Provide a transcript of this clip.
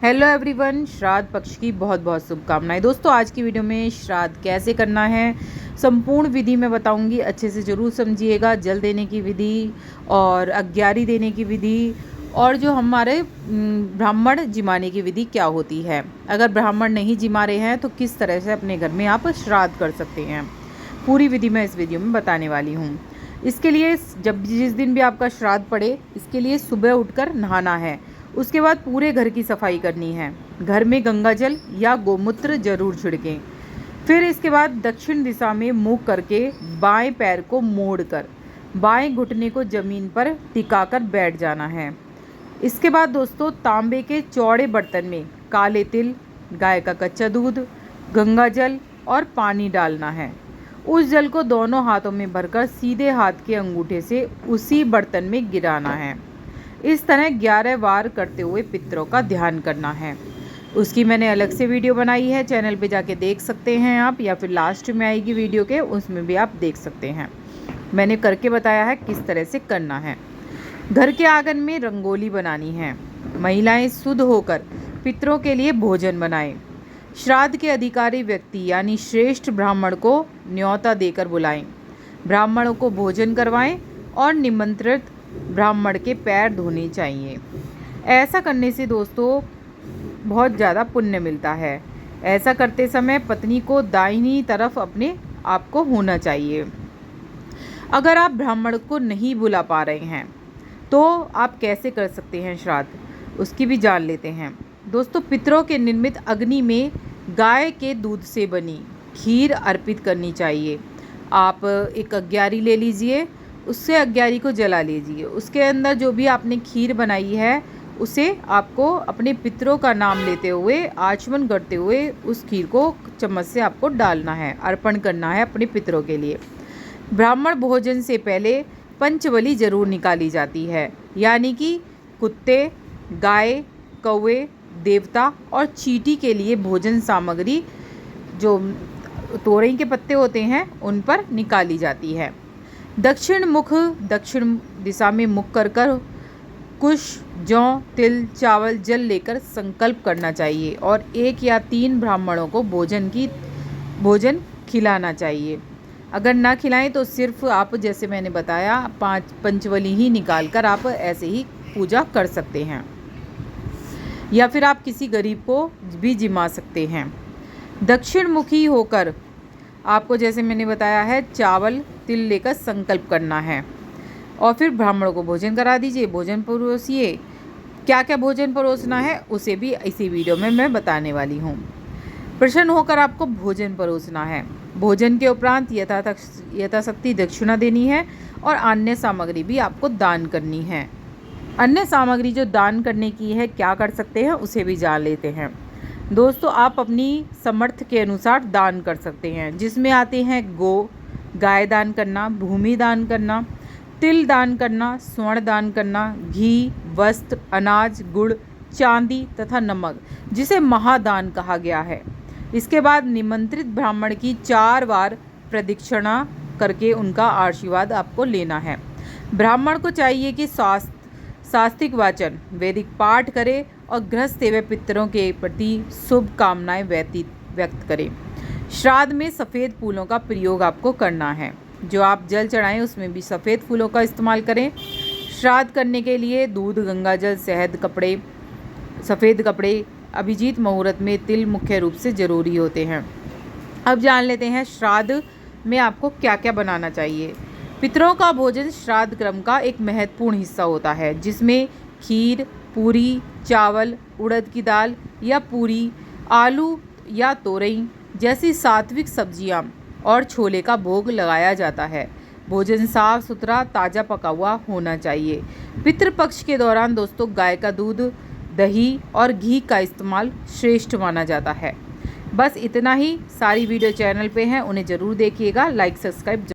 Hello everyone, श्राद्ध पक्ष की बहुत बहुत शुभकामनाएं। दोस्तों, आज की वीडियो में श्राद्ध कैसे करना है संपूर्ण विधि मैं बताऊंगी। अच्छे से ज़रूर समझिएगा। जल देने की विधि और अग्यारी देने की विधि और जो हमारे ब्राह्मण जिमाने की विधि क्या होती है। अगर ब्राह्मण नहीं जिमा रहे हैं तो किस तरह से अपने घर में आप श्राद्ध कर सकते हैं, पूरी विधि मैं इस वीडियो में बताने वाली हूँ। इसके लिए जिस दिन भी आपका श्राद्ध पड़े, इसके लिए सुबह उठकर नहाना है। उसके बाद पूरे घर की सफाई करनी है। घर में गंगा जल या गोमूत्र जरूर छिड़कें। फिर इसके बाद दक्षिण दिशा में मुँह करके बाएं पैर को मोड़कर बाएं घुटने को जमीन पर टिकाकर बैठ जाना है। इसके बाद दोस्तों, तांबे के चौड़े बर्तन में काले तिल, गाय का कच्चा दूध, गंगा जल और पानी डालना है। उस जल को दोनों हाथों में भरकर सीधे हाथ के अंगूठे से उसी बर्तन में गिराना है। इस तरह 11 बार करते हुए पितरों का ध्यान करना है। उसकी मैंने अलग से वीडियो बनाई है, चैनल पे जाके देख सकते हैं आप, या फिर लास्ट में आएगी वीडियो के, उसमें भी आप देख सकते हैं। मैंने करके बताया है किस तरह से करना है। घर के आंगन में रंगोली बनानी है। महिलाएं शुद्ध होकर पितरों के लिए भोजन बनाएं। श्राद्ध के अधिकारी व्यक्ति यानी श्रेष्ठ ब्राह्मण को न्योता देकर बुलाएं। ब्राह्मणों को भोजन करवाएं और निमंत्रित ब्राह्मण के पैर धोने चाहिए। ऐसा करने से दोस्तों बहुत ज़्यादा पुण्य मिलता है। ऐसा करते समय पत्नी को दाहिनी तरफ अपने आप को होना चाहिए। अगर आप ब्राह्मण को नहीं बुला पा रहे हैं तो आप कैसे कर सकते हैं श्राद्ध, उसकी भी जान लेते हैं। दोस्तों, पितरों के निर्मित अग्नि में गाय के दूध से बनी खीर अर्पित करनी चाहिए। आप एक अग्यारी ले लीजिए, उससे अग्यारी को जला लीजिए। उसके अंदर जो भी आपने खीर बनाई है उसे आपको अपने पितरों का नाम लेते हुए, आचमन करते हुए उस खीर को चम्मच से आपको डालना है, अर्पण करना है अपने पितरों के लिए। ब्राह्मण भोजन से पहले पंचबलि जरूर निकाली जाती है, यानी कि कुत्ते, गाय, कौवे, देवता और चींटी के लिए भोजन सामग्री जो तोरई के पत्ते होते हैं उन पर निकाली जाती है। दक्षिण दिशा में मुख कर कुश, जौ, तिल, चावल, जल लेकर संकल्प करना चाहिए और 1 या 3 ब्राह्मणों को भोजन खिलाना चाहिए। अगर ना खिलाएं तो सिर्फ आप, जैसे मैंने बताया, 5 पंचबली ही निकाल कर आप ऐसे ही पूजा कर सकते हैं, या फिर आप किसी गरीब को भी जिमा सकते हैं। दक्षिण मुखी होकर आपको, जैसे मैंने बताया है, चावल, तिल लेकर संकल्प करना है और फिर ब्राह्मणों को भोजन करा दीजिए, भोजन परोसिए। क्या क्या भोजन परोसना है उसे भी इसी वीडियो में मैं बताने वाली हूँ। प्रसन्न होकर आपको भोजन परोसना है। भोजन के उपरांत यथाशक्ति दक्षिणा देनी है और अन्य सामग्री भी आपको दान करनी है। अन्य सामग्री जो दान करने की है, क्या कर सकते हैं उसे भी जान लेते हैं। दोस्तों, आप अपनी समर्थ के अनुसार दान कर सकते हैं, जिसमें आते हैं गाय दान करना, भूमि दान करना, तिल दान करना, स्वर्ण दान करना, घी, वस्त्र, अनाज, गुड़, चांदी तथा नमक, जिसे महादान कहा गया है। इसके बाद निमंत्रित ब्राह्मण की 4 बार प्रदक्षिणा करके उनका आशीर्वाद आपको लेना है। ब्राह्मण को चाहिए कि शास्त्रिक वाचन, वैदिक पाठ करे और गृहस्थ एवं पितरों के प्रति शुभ कामनाएं व्यक्त करें। श्राद्ध में सफ़ेद फूलों का प्रयोग आपको करना है। जो आप जल चढ़ाएं उसमें भी सफ़ेद फूलों का इस्तेमाल करें। श्राद्ध करने के लिए दूध, गंगा जल, शहद, कपड़े, सफ़ेद कपड़े, अभिजीत मुहूर्त में तिल मुख्य रूप से ज़रूरी होते हैं। अब जान लेते हैं श्राद्ध में आपको क्या क्या बनाना चाहिए। पितरों का भोजन श्राद्ध क्रम का एक महत्वपूर्ण हिस्सा होता है, जिसमें खीर, पूरी, चावल, उड़द की दाल या पूरी, आलू या तोरई जैसी सात्विक सब्जियां और छोले का भोग लगाया जाता है। भोजन साफ सुथरा, ताज़ा पका हुआ होना चाहिए। पितृपक्ष के दौरान दोस्तों, गाय का दूध, दही और घी का इस्तेमाल श्रेष्ठ माना जाता है। बस इतना ही। सारी वीडियो चैनल पे हैं, उन्हें ज़रूर देखिएगा। Like, subscribe